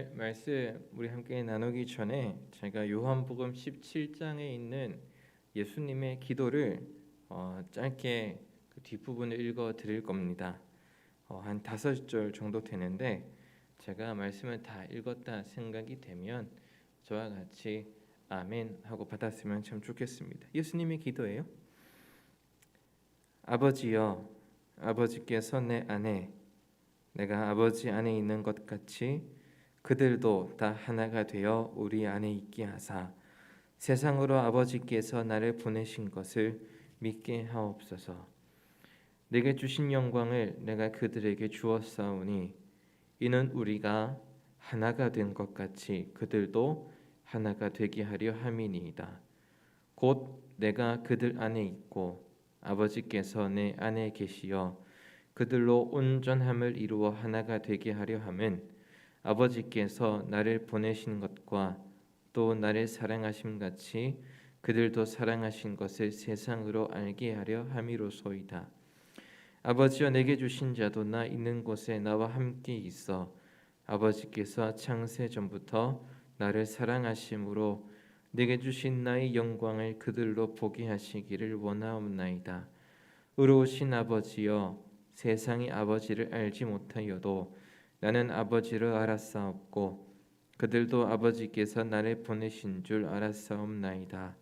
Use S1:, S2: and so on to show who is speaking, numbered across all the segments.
S1: 오늘 말씀 우리 함께 나누기 전에 제가 요한복음 17장에 있는 예수님의 기도를 짧게 그 뒷부분을 읽어 드릴 겁니다. 한 5절 정도 되는데 제가 말씀을 다 읽었다 생각이 되면 저와 같이 아멘 하고 받았으면 참 좋겠습니다. 예수님의 기도예요. 아버지여, 아버지께서 내 안에 내가 아버지 안에 있는 것 같이 그들도 다 하나가 되어 우리 안에 있게 하사 세상으로 아버지께서 나를 보내신 것을 믿게 하옵소서. 내게 주신 영광을 내가 그들에게 주었사오니 이는 우리가 하나가 된 것 같이 그들도 하나가 되게 하려 함이니이다. 곧 내가 그들 안에 있고 아버지께서 내 안에 계시어 그들로 온전함을 이루어 하나가 되게 하려 함은 아버지께서 나를 보내신 것과 또 나를 사랑하심 같이 그들도 사랑하신 것을 세상으로 알게 하려 함이로소이다. 아버지여, 내게 주신 자도 나 있는 곳에 나와 함께 있어 아버지께서 창세 전부터 나를 사랑하심으로 내게 주신 나의 영광을 그들로 보게 하시기를 원하옵나이다. 의로우신 아버지여, 세상이 아버지를 알지 못하여도 나는 아버지를 알았사옵고 그들도 아버지께서 나를 보내신 줄 알았사옵나이다.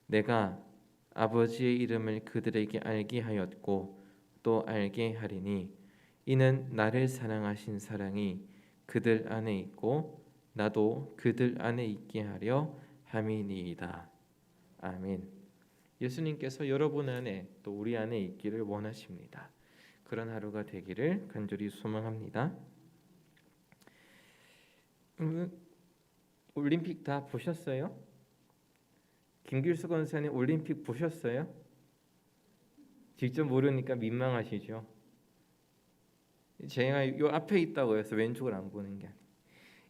S1: 내가 아버지의 이름을 그들에게 알게 하였고 또 알게 하리니 이는 나를 사랑하신 사랑이 그들 안에 있고 나도 그들 안에 있게 하려 함이니이다. 아멘. 예수님께서 여러분 안에 또 우리 안에 있기를 원하십니다. 그런 하루가 되기를 간절히 소망합니다. 올림픽 다 보셨어요? 김길수 권사님 올림픽 보셨어요? 직접 모르니까 민망하시죠? 제가 요 앞에 있다고 해서 왼쪽을 안 보는 게 아니에요.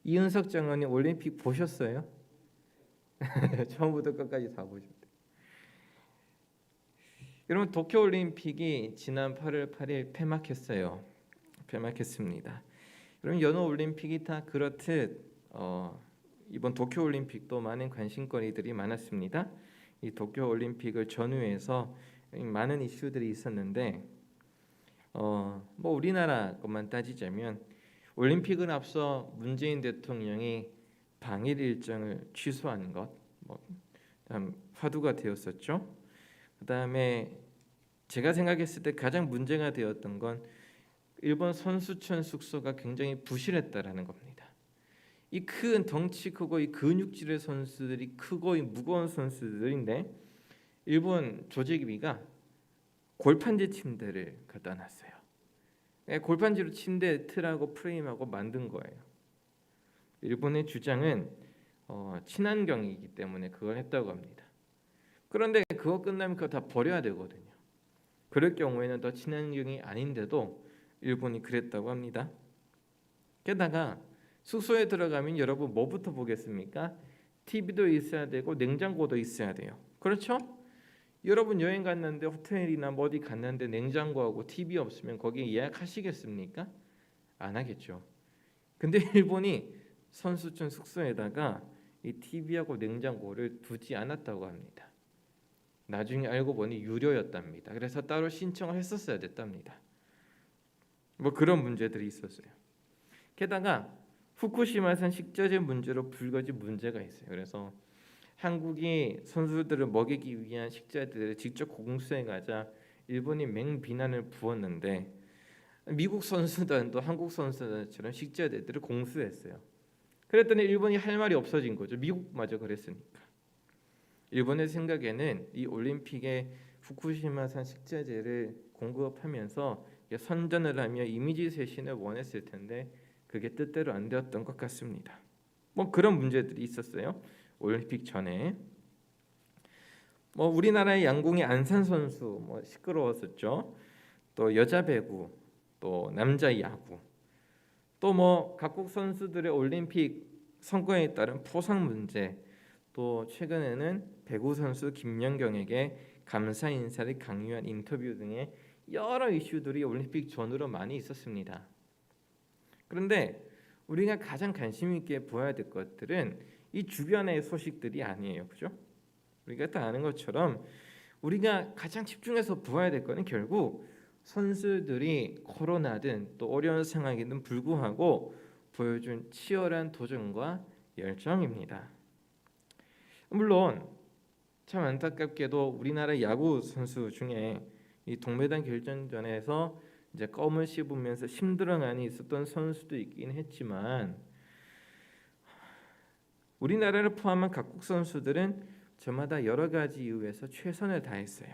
S1: 이은석 장로님 올림픽 보셨어요? 처음부터 끝까지 다 보셨대요. 여러분, 도쿄올림픽이 지난 8월 8일 폐막했어요. 폐막했습니다. 여러분, 연호올림픽이 다 그렇듯 이번 도쿄올림픽도 많은 관심거리들이 많았습니다. 이 도쿄올림픽을 전후해서 많은 이슈들이 있었는데 뭐 우리나라 것만 따지자면 올림픽을 앞서 문재인 대통령이 방일 일정을 취소하는 것 화두가 되었었죠. 그다음에 제가 생각했을 때 가장 문제가 되었던 건 일본 선수촌 숙소가 굉장히 부실했다라는 겁니다. 이 큰 덩치 크고 이 근육질의 선수들이 크고 이 무거운 선수들인데 일본 조직위가 골판지 침대를 갖다 놨어요. 골판지로 침대 틀하고 프레임하고 만든 거예요. 일본의 주장은 친환경이기 때문에 그걸 했다고 합니다. 그런데 그거 끝나면 그거 다 버려야 되거든요. 그럴 경우에는 더 친환경이 아닌데도 일본이 그랬다고 합니다. 게다가 숙소에 들어가면 여러분 뭐부터 보겠습니까? TV도 있어야 되고 냉장고도 있어야 돼요. 그렇죠? 여러분 여행 갔는데 호텔이나 뭐 어디 갔는데 냉장고하고 TV 없으면 거기 예약하시겠습니까? 안 하겠죠. 근데 일본이 선수촌 숙소에다가 이 TV하고 냉장고를 두지 않았다고 합니다. 나중에 알고 보니 유료였답니다. 그래서 따로 신청을 했었어야 됐답니다. 뭐 그런 문제들이 있었어요. 게다가 후쿠시마산 식자재 문제로 불거진 문제가 있어요. 그래서 한국이 선수들을 먹이기 위한 식자재들을 직접 공수해 가자 일본이 맹비난을 부었는데 미국 선수단도 한국 선수단처럼 식자재들을 공수했어요. 그랬더니 일본이 할 말이 없어진 거죠. 미국마저 그랬으니까. 일본의 생각에는 이 올림픽에 후쿠시마산 식자재를 공급하면서 선전을 하며 이미지 쇄신을 원했을 텐데 그게 뜻대로 안 되었던 것 같습니다. 뭐 그런 문제들이 있었어요. 올림픽 전에 뭐 우리나라의 양궁의 안산 선수 뭐 시끄러웠었죠. 또 여자 배구, 또 남자 야구, 또 뭐 각국 선수들의 올림픽 성과에 따른 포상 문제, 또 최근에는 배구 선수 김연경에게 감사 인사를 강요한 인터뷰 등의 여러 이슈들이 올림픽 전후로 많이 있었습니다. 그런데 우리가 가장 관심 있게 보아야 될 것들은 이 주변의 소식들이 아니에요. 그죠? 우리가 다 아는 것처럼 우리가 가장 집중해서 보아야 될 거는 결국 선수들이 코로나든 또 어려운 상황이든 불구하고 보여준 치열한 도전과 열정입니다. 물론 참 안타깝게도 우리나라 야구 선수 중에 이 동메달 결정전에서 이제 껌을 씹으면서 힘들어하니 있었던 선수도 있긴 했지만 우리나라를 포함한 각국 선수들은 저마다 여러 가지 이유에서 최선을 다했어요.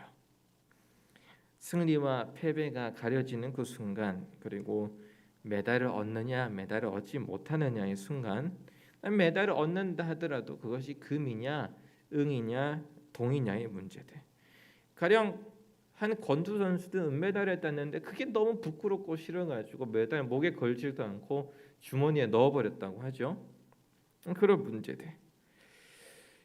S1: 승리와 패배가 가려지는 그 순간, 그리고 메달을 얻느냐 메달을 얻지 못하느냐의 순간, 메달을 얻는다 하더라도 그것이 금이냐 응이냐 동이냐의 문제들. 가령 한 권투 선수도 은메달을 땄는데 그게 너무 부끄럽고 싫어가지고 메달 목에 걸지도 않고 주머니에 넣어버렸다고 하죠. 그런 문제들.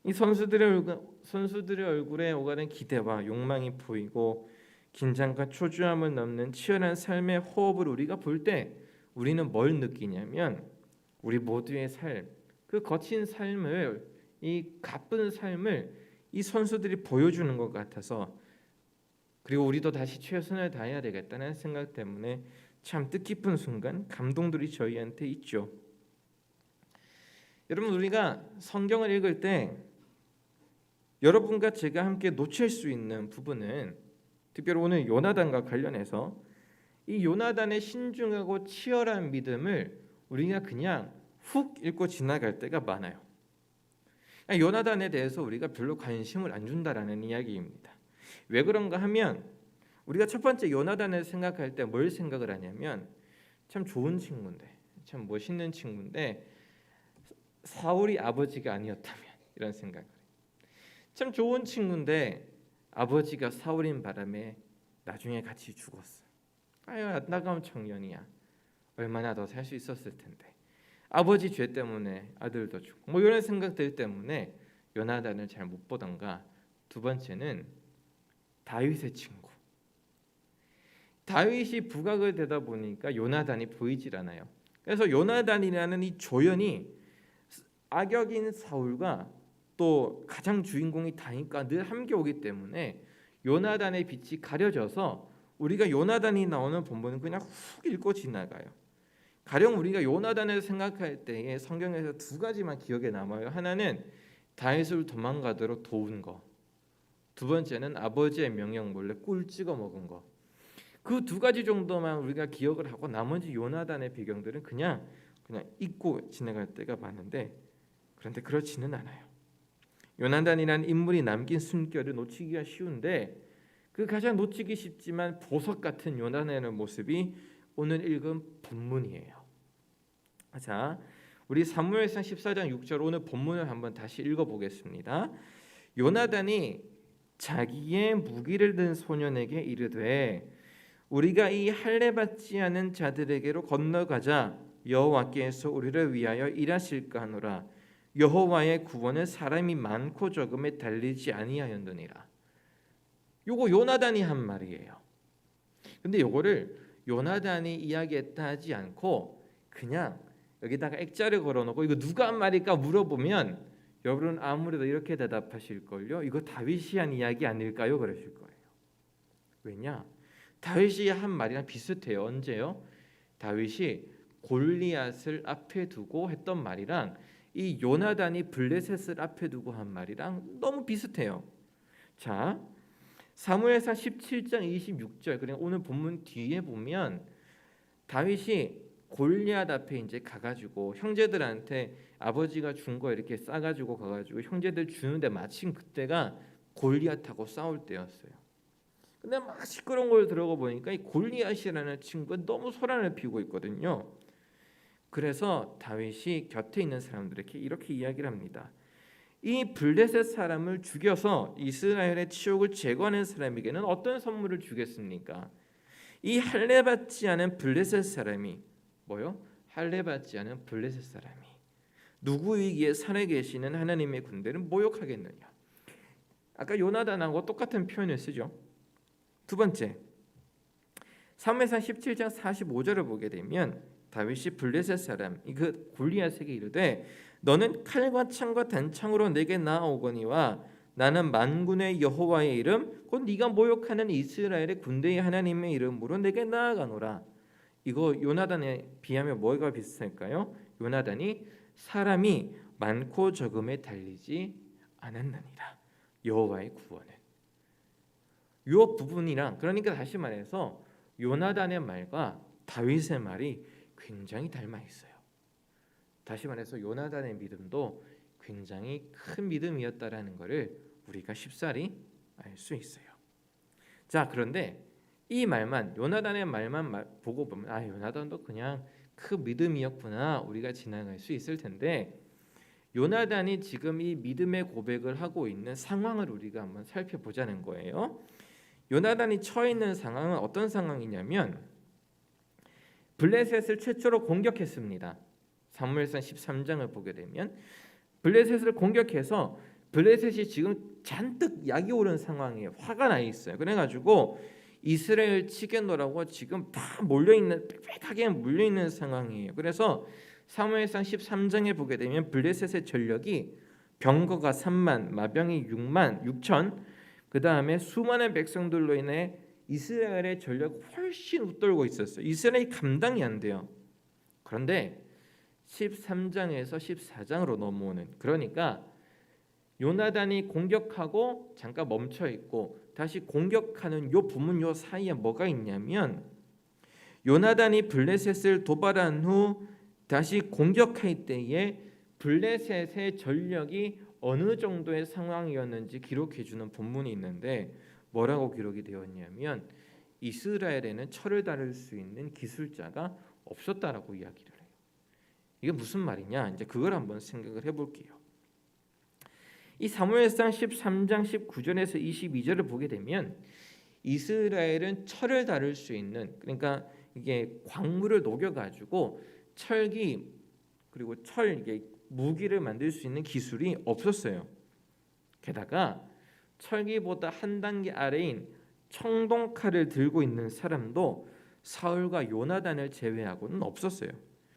S1: 이 선수들의 얼굴에 오가는 기대와 욕망이 보이고 긴장과 초조함을 넘는 치열한 삶의 호흡을 우리가 볼 때 우리는 뭘 느끼냐면 우리 모두의 삶, 그 거친 삶을, 이 가쁜 삶을 이 선수들이 보여주는 것 같아서, 그리고 우리도 다시 최선을 다해야 되겠다는 생각 때문에 참 뜻깊은 순간, 감동들이 저희한테 있죠. 여러분, 우리가 성경을 읽을 때 여러분과 제가 함께 놓칠 수 있는 부분은, 특별히 오늘 요나단과 관련해서 이 요나단의 신중하고 치열한 믿음을 우리가 그냥 훅 읽고 지나갈 때가 많아요. 요나단에 대해서 우리가 별로 관심을 안 준다라는 이야기입니다. 왜 그런가 하면 우리가 첫 번째 요나단을 생각할 때 뭘 생각을 하냐면 참 좋은 친구인데, 참 멋있는 친구인데 사울이 아버지가 아니었다면, 이런 생각을 해요. 참 좋은 친구인데 아버지가 사울인 바람에 나중에 같이 죽었어. 아유, 안타까운 청년이야. 얼마나 더 살 수 있었을 텐데. 아버지 죄 때문에 아들도 죽고, 뭐 이런 생각들 때문에 요나단을 잘 못 보던가. 두 번째는 다윗의 친구. 다윗이 부각을 되다 보니까 요나단이 보이질 않아요. 그래서 요나단이라는 이 조연이 악역인 사울과 또 가장 주인공이 다윗과 늘 함께 오기 때문에 요나단의 빛이 가려져서 우리가 요나단이 나오는 본문은 그냥 훅 읽고 지나가요. 가령 우리가 요나단을 생각할 때에 성경에서 두 가지만 기억에 남아요. 하나는 다윗을 도망가도록 도운 거, 두 번째는 아버지의 명령 몰래 꿀 찍어 먹은 거. 그 두 가지 정도만 우리가 기억을 하고 나머지 요나단의 배경들은 그냥 잊고 지나갈 때가 많은데, 그런데 그렇지는 않아요. 요나단이라는 인물이 남긴 숨결을 놓치기가 쉬운데, 그 가장 놓치기 쉽지만 보석 같은 요나단의 모습이 오늘 읽은 본문이에요. 자, 우리 사무엘상 14장 6절 오늘 본문을 한번 다시 읽어보겠습니다. 요나단이 자기의 무기를 든 소년에게 이르되 우리가 이 할례 받지 않은 자들에게로 건너가자. 여호와께서 우리를 위하여 일하실까 하노라. 여호와의 구원은 사람이 많고 적음에 달리지 아니하였느니라. 요거 요나단이 한 말이에요. 근데 요거를 요나단이 이야기했다 하지 않고 그냥 여기다가 액자를 걸어놓고 이거 누가 한 말일까 물어보면 여러분 아무래도 이렇게 대답하실걸요. 이거 다윗이 한 이야기 아닐까요? 그러실 거예요. 왜냐? 다윗이 한 말이랑 비슷해요. 언제요? 다윗이 골리앗을 앞에 두고 했던 말이랑 이 요나단이 블레셋을 앞에 두고 한 말이랑 너무 비슷해요. 자, 사무엘상 17장 26절, 그리고 오늘 본문 뒤에 보면 다윗이 골리앗 앞에 이제 가가지고 형제들한테 아버지가 준 거 이렇게 싸가지고 가가지고 형제들 주는데 마침 그때가 골리앗하고 싸울 때였어요. 근데 막 시끄러운 걸 들어가 보니까 이 골리앗이라는 친구가 너무 소란을 피우고 있거든요. 그래서 다윗이 곁에 있는 사람들에게 이렇게 이야기를 합니다. 이 블레셋 사람을 죽여서 이스라엘의 치욕을 제거하는 사람에게는 어떤 선물을 주겠습니까? 이 할례 받지 않은 블레셋 사람이 뭐요? 할례 받지 않은 블레셋 사람이 누구이기에 산에 계시는 하나님의 군대를 모욕하겠느냐? 아까 요나단하고 똑같은 표현을 쓰죠. 두 번째, 사무엘상 17장 45절을 보게 되면 다윗이 블레셋 사람 그 골리앗에게 이르되 너는 칼과 창과 단창으로 내게 나아오거니와 나는 만군의 여호와의 이름 곧 네가 모욕하는 이스라엘의 군대의 하나님의 이름으로 내게 나아가노라. 이거 요나단에 비하며 뭐가 비슷할까요? 요나단이 사람이 많고 적음에 달리지 않았느니라. 여호와의 구원은 요 부분이랑, 그러니까 다시 말해서 요나단의 말과 다윗의 말이 굉장히 닮아 있어요. 다시 말해서 요나단의 믿음도 굉장히 큰 믿음이었다라는 것을 우리가 쉽사리 알 수 있어요. 자, 그런데 이 말만, 요나단의 말만 보고 보면 요나단도 그냥 큰 믿음이었구나 우리가 지나갈 수 있을 텐데, 요나단이 지금 이 믿음의 고백을 하고 있는 상황을 우리가 한번 살펴보자는 거예요. 요나단이 처해 있는 상황은 어떤 상황이냐면 블레셋을 최초로 공격했습니다. 사무엘상 13장을 보게 되면 블레셋을 공격해서 블레셋이 지금 잔뜩 약이 오른 상황이에요. 화가 나 있어요. 그래가지고 이스라엘 치겠노라고 지금 다 몰려있는, 빽빽하게 몰려있는 상황이에요. 그래서 사무엘상 13장에 보게 되면 블레셋의 전력이 병거가 3만, 마병이 6만 6천, 그 다음에 수많은 백성들로 인해 이스라엘의 전력 훨씬 웃돌고 있었어요. 이스라엘이 감당이 안 돼요. 그런데 13장에서 14장으로 넘어오는, 그러니까 요나단이 공격하고 잠깐 멈춰 있고 다시 공격하는 요 부분, 요 사이에 뭐가 있냐면 요나단이 블레셋을 도발한 후 다시 공격할 때에 블레셋의 전력이 어느 정도의 상황이었는지 기록해 주는 본문이 있는데, 뭐라고 기록이 되어 있냐면 이스라엘에는 철을 다룰 수 있는 기술자가 없었다라고 이야기를 해요. 이게 무슨 말이냐? 이제 그걸 한번 생각을 해볼게요. 이 사무엘상 13장 19절에서 22절을 보게 되면 이스라엘은 철을 다룰 수 있는, 그러니까 이게 광물을 녹여 가지고 철기 그리고 철, 이게 무기를 만들 수 있는 기술이 없었어요. 게다가 철기보다 한 단계 아래인 청동칼을 들고 있는 사람도 사울과 요나단을 제외하고는 없었어요.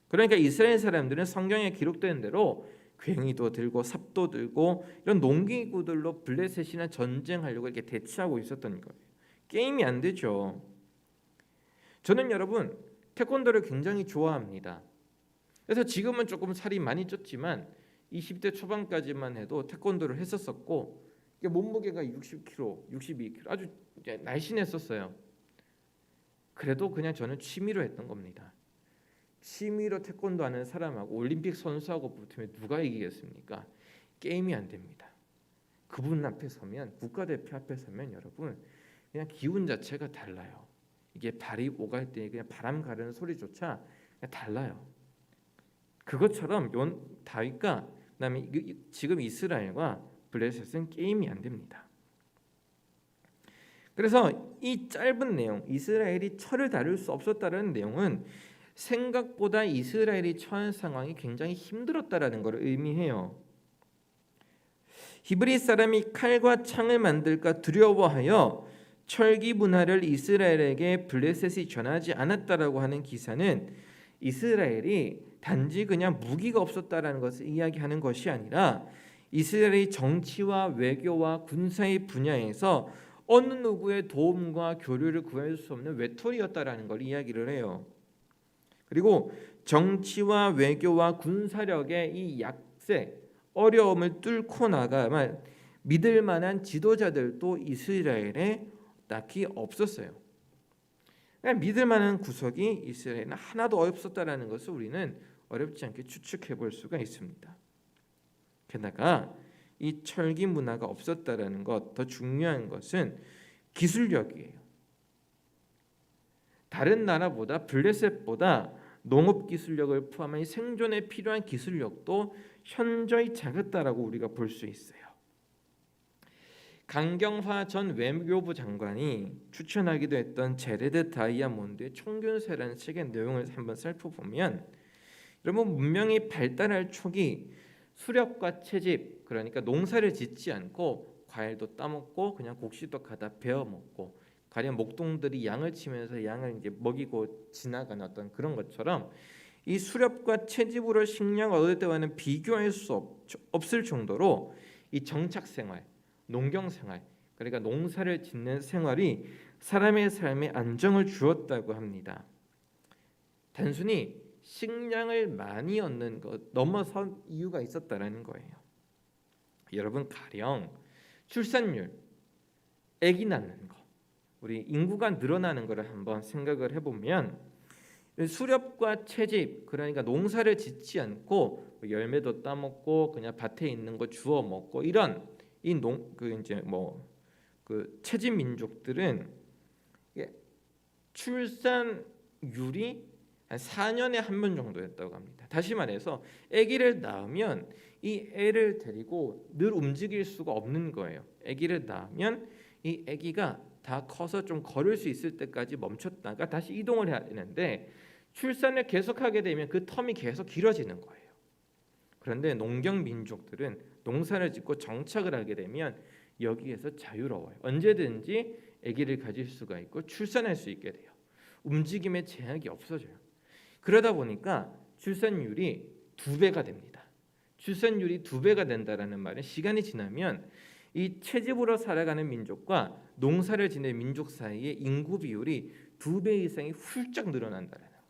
S1: 그러니까 이스라엘 사람들은 성경에 기록된 대로 괭이도 들고 삽도 들고 이런 농기구들로 블레셋이나 전쟁하려고 이렇게 대치하고 있었던 거예요. 게임이 안 되죠. 저는 여러분 태권도를 굉장히 좋아합니다. 그래서 지금은 조금 살이 많이 쪘지만 20대 초반까지만 해도 태권도를 했었었고 몸무게가 60kg, 62kg 아주 날씬했었어요. 그래도 그냥 저는 취미로 했던 겁니다. 취미로 태권도 하는 사람하고 올림픽 선수하고 붙으면 누가 이기겠습니까? 게임이 안 됩니다. 그분 앞에 서면, 국가대표 앞에 서면 여러분 그냥 기운 자체가 달라요. 이게 발이 오갈 때 그냥 바람 가르는 소리조차 그냥 달라요. 그것처럼 다윗과 그다음에 지금 이스라엘과 블레셋은 게임이 안 됩니다. 그래서 이 짧은 내용, 이스라엘이 철을 다룰 수 없었다는 내용은 생각보다 이스라엘이 처한 상황이 굉장히 힘들었다라는 것을 의미해요. 히브리 사람이 칼과 창을 만들까 두려워하여 철기 문화를 이스라엘에게 블레셋이 전하지 않았다라고 하는 기사는 이스라엘이 단지 그냥 무기가 없었다라는 것을 이야기하는 것이 아니라 이스라엘이 정치와 외교와 군사의 분야에서 어느 누구의 도움과 교류를 구할 수 없는 외톨이였다라는 걸 이야기를 해요. 그리고 정치와 외교와 군사력의 이 약세, 어려움을 뚫고 나가만 믿을 만한 지도자들도 이스라엘에 딱히 없었어요. 그러니까 믿을 만한 구석이 이스라엘에는 하나도 없었다라는 것을 우리는 어렵지 않게 추측해 볼 수가 있습니다. 게다가 이 철기 문화가 없었다라는 것, 더 중요한 것은 기술력이에요. 다른 나라보다 블레셋보다 농업 기술력을 포함한 생존에 필요한 기술력도 현저히 작았다라고 우리가 볼 수 있어요. 강경화 전 외교부 장관이 추천하기도 했던 제레드 다이아몬드의 총균세라는 책의 내용을 한번 살펴보면 여러분 문명이 발달할 초기 수렵과 채집, 그러니까 농사를 짓지 않고 과일도 따먹고 그냥 곡식도 가다 베어 먹고 가령 목동들이 양을 치면서 양을 이제 먹이고 지나가는 어떤 그런 것처럼 이 수렵과 채집으로 식량을 얻을 때와는 비교할 수 없을 정도로 이 정착 생활, 농경 생활, 그러니까 농사를 짓는 생활이 사람의 삶에 안정을 주었다고 합니다. 단순히 식량을 많이 얻는 것 넘어선 이유가 있었다라는 거예요. 여러분, 가령 출산율, 아기 낳는 거, 우리 인구가 늘어나는 것을 한번 생각을 해보면 수렵과 채집, 그러니까 농사를 짓지 않고 열매도 따먹고 그냥 밭에 있는 거 주워 먹고 이런 그 채집 민족들은 출산율이 한 4년에 한 번 정도였다고 합니다. 다시 말해서 아기를 낳으면 이 애를 데리고 늘 움직일 수가 없는 거예요. 아기를 낳으면 이 아기가 다 커서 좀 걸을 수 있을 때까지 멈췄다가 다시 이동을 해야 되는데 출산을 계속하게 되면 그 텀이 계속 길어지는 거예요. 그런데 농경 민족들은 농사를 짓고 정착을 하게 되면 여기에서 자유로워요. 언제든지 아기를 가질 수가 있고 출산할 수 있게 돼요. 움직임의 제약이 없어져요. 그러다 보니까 출산율이 2배가 됩니다. 출산율이 2배가 된다라는 말은 시간이 지나면 이 채집으로 살아가는 민족과 농사를 지는 민족 사이의 인구 비율이 2배 이상이 훌쩍 늘어난다는 거예요.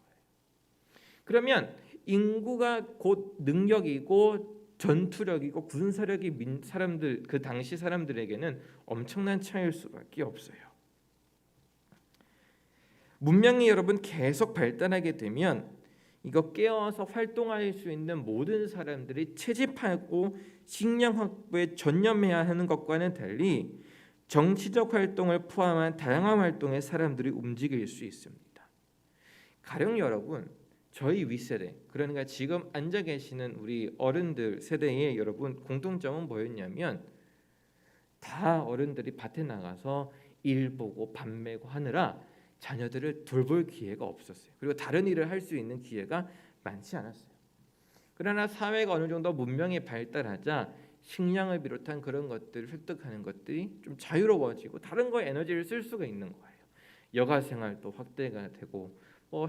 S1: 그러면 인구가 곧 능력이고 전투력이고 군사력이 사람들, 그 당시 사람들에게는 엄청난 차이일 수밖에 없어요. 문명이 여러분 계속 발달하게 되면 이거 깨어서 활동할 수 있는 모든 사람들이 채집하고 식량 확보에 전념해야 하는 것과는 달리 정치적 활동을 포함한 다양한 활동에 사람들이 움직일 수 있습니다. 가령 여러분, 저희 윗세대, 그러니까 지금 앉아 계시는 우리 어른들 세대의 여러분 공통점은 뭐였냐면 다 어른들이 밭에 나가서 일 보고 밥 메고 하느라 자녀들을 돌볼 기회가 없었어요. 그리고 다른 일을 할 수 있는 기회가 많지 않았어요. 그러나 사회가 어느 정도 문명이 발달하자 식량을 비롯한 그런 것들을 획득하는 것들이 좀 자유로워지고 다른 거에 에너지를 쓸 수가 있는 거예요. 여가 생활도 확대가 되고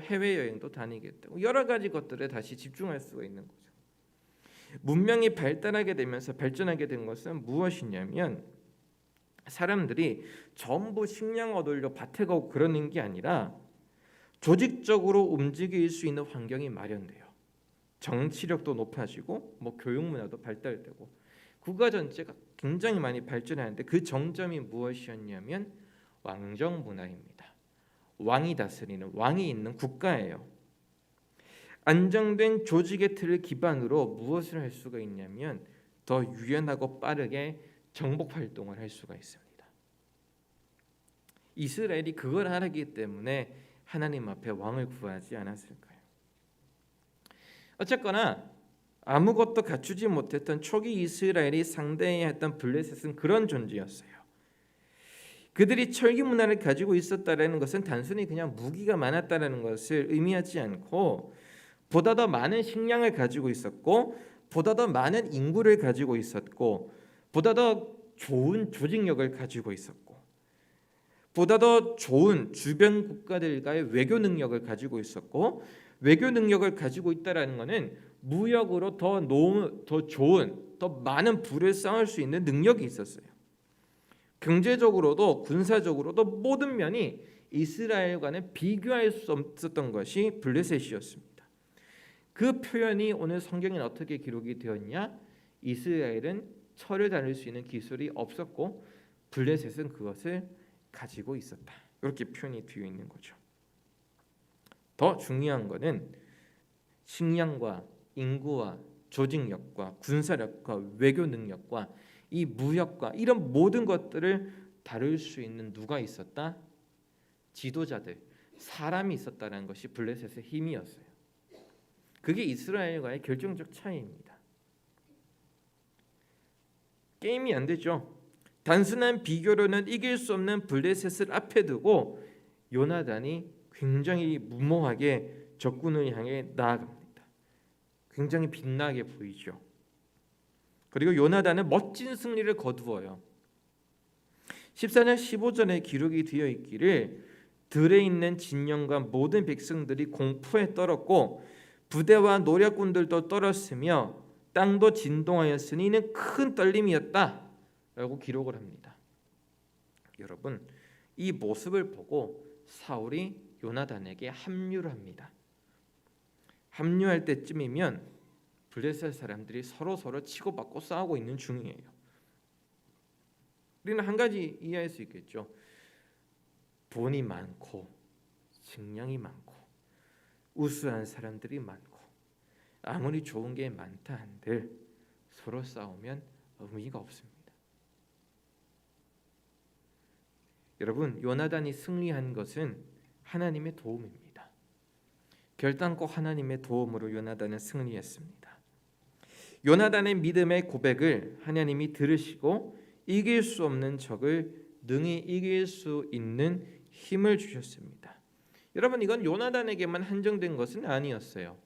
S1: 해외 여행도 다니게 되고 여러 가지 것들에 다시 집중할 수가 있는 거죠. 문명이 발달하게 되면서 발전하게 된 것은 무엇이냐면 사람들이 전부 식량 얻으려 밭에 가고 그러는 게 아니라 조직적으로 움직일 수 있는 환경이 마련돼요. 정치력도 높아지고 교육 문화도 발달되고 국가 전체가 굉장히 많이 발전하는데 그 정점이 무엇이었냐면 왕정 문화입니다. 왕이 다스리는, 왕이 있는 국가예요. 안정된 조직의 틀을 기반으로 무엇을 할 수가 있냐면 더 유연하고 빠르게 정복 활동을 할 수가 있습니다. 이스라엘이 그걸 하기 때문에 하나님 앞에 왕을 구하지 않았을까요? 어쨌거나 아무것도 갖추지 못했던 초기 이스라엘이 상대해야 했던 블레셋은 그런 존재였어요. 그들이 철기 문화를 가지고 있었다라는 것은 단순히 그냥 무기가 많았다라는 것을 의미하지 않고 보다 더 많은 식량을 가지고 있었고 보다 더 많은 인구를 가지고 있었고 보다 더 좋은 조직력을 가지고 있었고 보다 더 좋은 주변 국가들과의 외교 능력을 가지고 있었고 외교 능력을 가지고 있다라는 것은 무역으로 더 좋은, 더 많은 부를 쌓을 수 있는 능력이 있었어요. 경제적으로도 군사적으로도 모든 면이 이스라엘과는 비교할 수 없었던 것이 블레셋이었습니다. 그 표현이 오늘 성경에 어떻게 기록이 되었냐? 이스라엘은 철을 다룰 수 있는 기술이 없었고 블레셋은 그것을 가지고 있었다. 이렇게 표현이 되어 있는 거죠. 더 중요한 것은 식량과 인구와 조직력과 군사력과 외교 능력과 이 무역과 이런 모든 것들을 다룰 수 있는 누가 있었다? 지도자들, 사람이 있었다는 것이 블레셋의 힘이었어요. 그게 이스라엘과의 결정적 차이입니다. 게임이 안 되죠. 단순한 비교로는 이길 수 없는 블레셋을 앞에 두고 요나단이 굉장히 무모하게 적군을 향해 나아갑니다. 굉장히 빛나게 보이죠. 그리고 요나단은 멋진 승리를 거두어요. 14장 15절에 기록이 되어 있기를 들에 있는 진영과 모든 백성들이 공포에 떨었고 부대와 노략군들도 떨었으며 땅도 진동하였으니 이는 큰 떨림이었다라고 기록을 합니다. 여러분, 이 모습을 보고 사울이 요나단에게 합류를 합니다. 합류할 때쯤이면 블레셋 사람들이 서로 치고받고 싸우고 있는 중이에요. 우리는 한 가지 이해할 수 있겠죠. 돈이 많고 식량이 많고 우수한 사람들이 많고 아무리 좋은 게 많다 한들 서로 싸우면 의미가 없습니다. 여러분, 요나단이 승리한 것은 하나님의 도움입니다. 결단코 하나님의 도움으로 요나단은 승리했습니다. 요나단의 믿음의 고백을 하나님이 들으시고 이길 수 없는 적을 능히 이길 수 있는 힘을 주셨습니다. 여러분, 이건 요나단에게만 한정된 것은 아니었어요.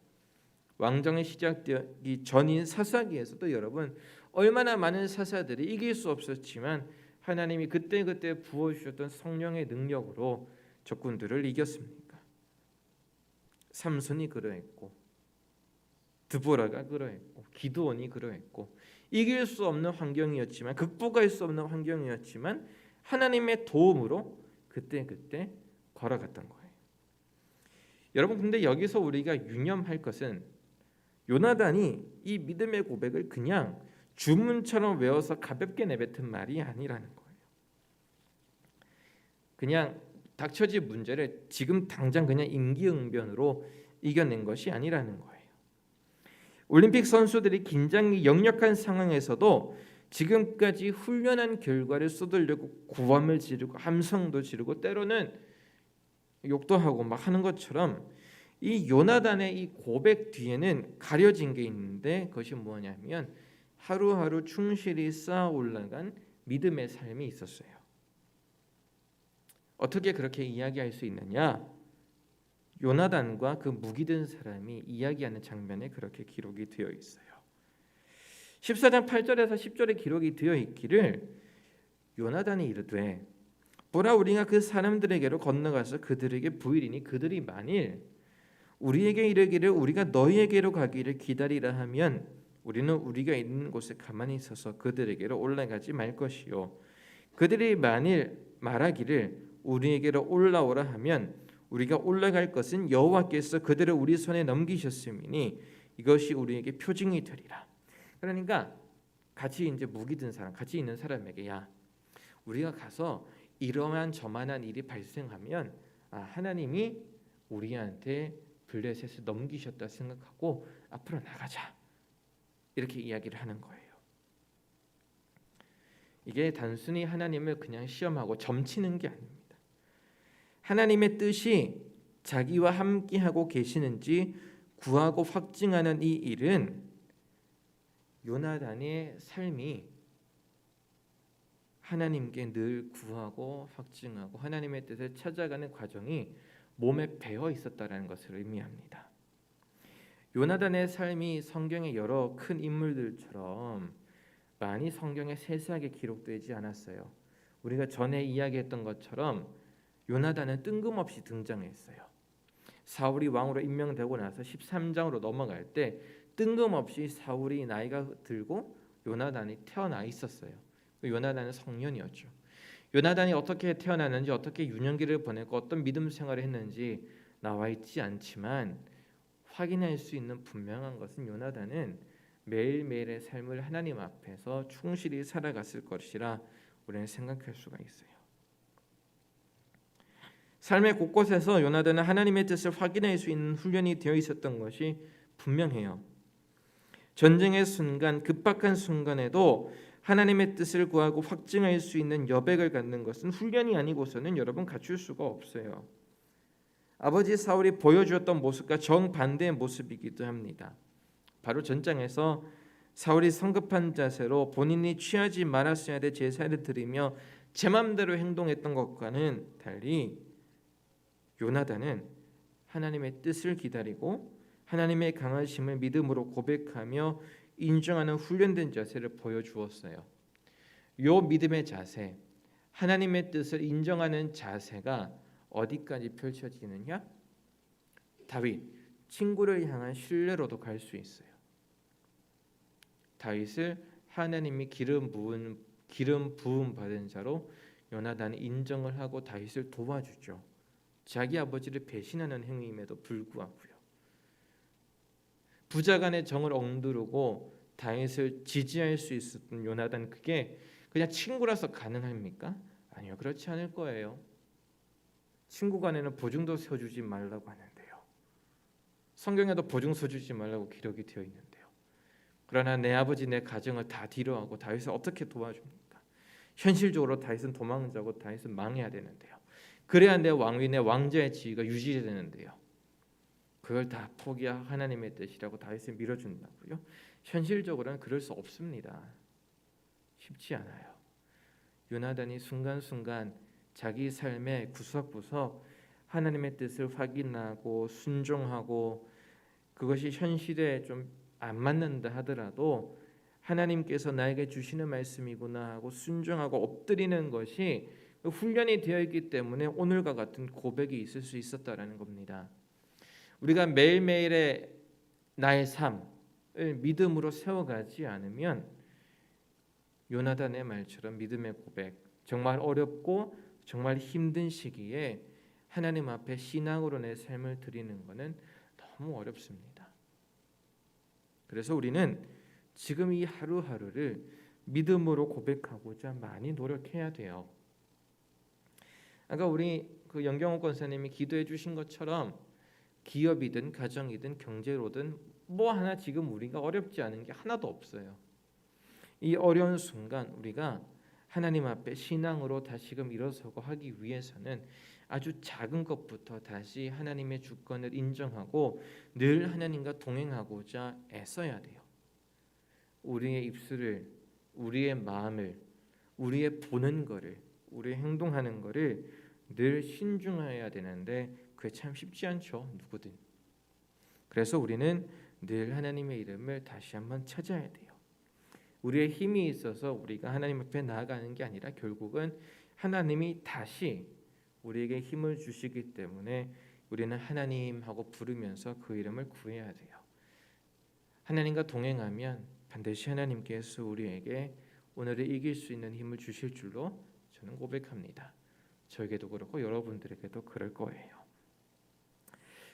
S1: 왕정이 시작되기 전인 사사기에서도 여러분 얼마나 많은 사사들이 이길 수 없었지만 하나님이 그때그때 부어주셨던 성령의 능력으로 적군들을 이겼습니까? 삼손이 그러했고 드보라가 그러했고 기드온이 그러했고 이길 수 없는 환경이었지만 극복할 수 없는 환경이었지만 하나님의 도움으로 그때그때 걸어갔던 거예요. 여러분, 근데 여기서 우리가 유념할 것은 요나단이 이 믿음의 고백을 그냥 주문처럼 외워서 가볍게 내뱉은 말이 아니라는 거예요. 그냥 닥쳐진 문제를 지금 당장 그냥 임기응변으로 이겨낸 것이 아니라는 거예요. 올림픽 선수들이 긴장이 역력한 상황에서도 지금까지 훈련한 결과를 쏟으려고 고함을 지르고 함성도 지르고 때로는 욕도 하고 막 하는 것처럼 이 요나단의 이 고백 뒤에는 가려진 게 있는데 그것이 뭐냐면 하루하루 충실히 쌓아 올라간 믿음의 삶이 있었어요. 어떻게 그렇게 이야기할 수 있느냐? 요나단과 그 무기 든 사람이 이야기하는 장면에 그렇게 기록이 되어 있어요. 14장 8절에서 10절에 기록이 되어 있기를 요나단이 이르되 보라, 우리가 그 사람들에게로 건너가서 그들에게 부이리니 그들이 만일 우리에게 이르기를 우리가 너희에게로 가기를 기다리라 하면 우리는 우리가 있는 곳에 가만히 있어서 그들에게로 올라가지 말 것이요 그들이 만일 말하기를 우리에게로 올라오라 하면 우리가 올라갈 것은 여호와께서 그들을 우리 손에 넘기셨음이니 이것이 우리에게 표징이 되리라. 그러니까 같이 이제 무기 든 사람, 같이 있는 사람에게 야, 우리가 가서 이러한 저만한 일이 발생하면 하나님이 우리한테 블레셋을 넘기셨다 생각하고 앞으로 나가자. 이렇게 이야기를 하는 거예요. 이게 단순히 하나님을 그냥 시험하고 점치는 게 아닙니다. 하나님의 뜻이 자기와 함께하고 계시는지 구하고 확증하는 이 일은 요나단의 삶이 하나님께 늘 구하고 확증하고 하나님의 뜻을 찾아가는 과정이 몸에 배어 있었다라는 것을 의미합니다. 요나단의 삶이 성경의 여러 큰 인물들처럼 많이 성경에 세세하게 기록되지 않았어요. 우리가 전에 이야기했던 것처럼 요나단은 뜬금없이 등장했어요. 사울이 왕으로 임명되고 나서 13장으로 넘어갈 때 뜬금없이 사울이 나이가 들고 요나단이 태어나 있었어요. 요나단은 성년이었죠. 요나단이 어떻게 태어났는지 어떻게 유년기를 보냈고 어떤 믿음 생활을 했는지 나와 있지 않지만 확인할 수 있는 분명한 것은 요나단은 매일매일의 삶을 하나님 앞에서 충실히 살아갔을 것이라 우리는 생각할 수가 있어요. 삶의 곳곳에서 요나단은 하나님의 뜻을 확인할 수 있는 훈련이 되어 있었던 것이 분명해요. 전쟁의 순간, 급박한 순간에도 하나님의 뜻을 구하고 확증할 수 있는 여백을 갖는 것은 훈련이 아니고서는 여러분 갖출 수가 없어요. 아버지 사울이 보여주었던 모습과 정반대의 모습이기도 합니다. 바로 전장에서 사울이 성급한 자세로 본인이 취하지 말았어야 될 제사를 드리며 제 맘대로 행동했던 것과는 달리 요나단은 하나님의 뜻을 기다리고 하나님의 강하심을 믿음으로 고백하며 인정하는 훈련된 자세를 보여주었어요. 요 믿음의 자세, 하나님의 뜻을 인정하는 자세가 어디까지 펼쳐지느냐? 다윗 친구를 향한 신뢰로도 갈 수 있어요. 다윗을 하나님이 기름 부음 받은 자로 요나단이 인정을 하고 다윗을 도와주죠. 자기 아버지를 배신하는 행위임에도 불구하고요. 부자간의 정을 억누르고 다윗을 지지할 수 있었던 요나단, 그게 그냥 친구라서 가능합니까? 아니요, 그렇지 않을 거예요. 친구 간에는 보증도 서주지 말라고 하는데요. 성경에도 보증 서주지 말라고 기록이 되어 있는데요. 그러나 내 아버지 내 가정을 다 뒤로하고 다윗을 어떻게 도와줍니까? 현실적으로 다윗은 도망자고 다윗은 망해야 되는데요. 그래야 내 왕위, 내 왕자의 지위가 유지되는데요. 그걸 다 포기하고 하나님의 뜻이라고 다윗을 밀어준다고요? 현실적으로는 그럴 수 없습니다. 쉽지 않아요. 요나단이 순간순간 자기 삶의 구석구석 하나님의 뜻을 확인하고 순종하고, 그것이 현실에 좀 안 맞는다 하더라도 하나님께서 나에게 주시는 말씀이구나 하고 순종하고 엎드리는 것이 훈련이 되어 있기 때문에 오늘과 같은 고백이 있을 수 있었다라는 겁니다. 우리가 매일매일의 나의 삶을 믿음으로 세워가지 않으면 요나단의 말처럼 믿음의 고백, 정말 어렵고 정말 힘든 시기에 하나님 앞에 신앙으로 내 삶을 드리는 것은 너무 어렵습니다. 그래서 우리는 지금 이 하루하루를 믿음으로 고백하고자 많이 노력해야 돼요. 아까 우리 그 연경호 권사님이 기도해 주신 것처럼 기업이든 가정이든 경제로든 뭐 하나 지금 우리가 어렵지 않은 게 하나도 없어요. 이 어려운 순간 우리가 하나님 앞에 신앙으로 다시금 일어서고 하기 위해서는 아주 작은 것부터 다시 하나님의 주권을 인정하고 늘 하나님과 동행하고자 애써야 돼요. 우리의 입술을, 우리의 마음을, 우리의 보는 거를, 우리의 행동하는 거를 늘 신중해야 되는데 그게 참 쉽지 않죠, 누구든. 그래서 우리는 늘 하나님의 이름을 다시 한번 찾아야 돼요. 우리의 힘이 있어서 우리가 하나님 앞에 나아가는 게 아니라 결국은 하나님이 다시 우리에게 힘을 주시기 때문에 우리는 하나님 하고 부르면서 그 이름을 구해야 돼요. 하나님과 동행하면 반드시 하나님께서 우리에게 오늘을 이길 수 있는 힘을 주실 줄로 저는 고백합니다. 저에게도 그렇고 여러분들에게도 그럴 거예요.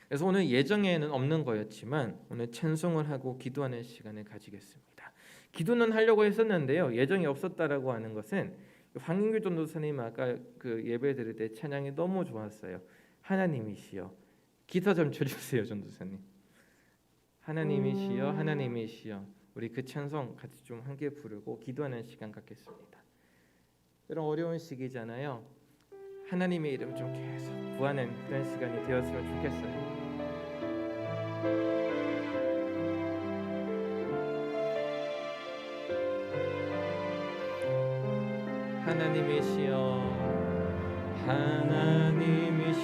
S1: 그래서 오늘 예정에는 없는 거였지만 오늘 찬송을 하고 기도하는 시간을 가지겠습니다. 기도는 하려고 했었는데요. 예정이 없었다라고 하는 것은 황인규 전도사님 아까 그 예배 드릴 때 찬양이 너무 좋았어요. 하나님이시여. 기타 좀 쳐주세요, 전도사님. 하나님이시여, 하나님이시여. 우리 그 찬송 같이 좀 함께 부르고 기도하는 시간 갖겠습니다. 이런 어려운 시기잖아요. 하나님의 이름 좀 계속 구하는 그런 시간이 되었으면 좋겠어요. 하나님이시여, 하나님이시여.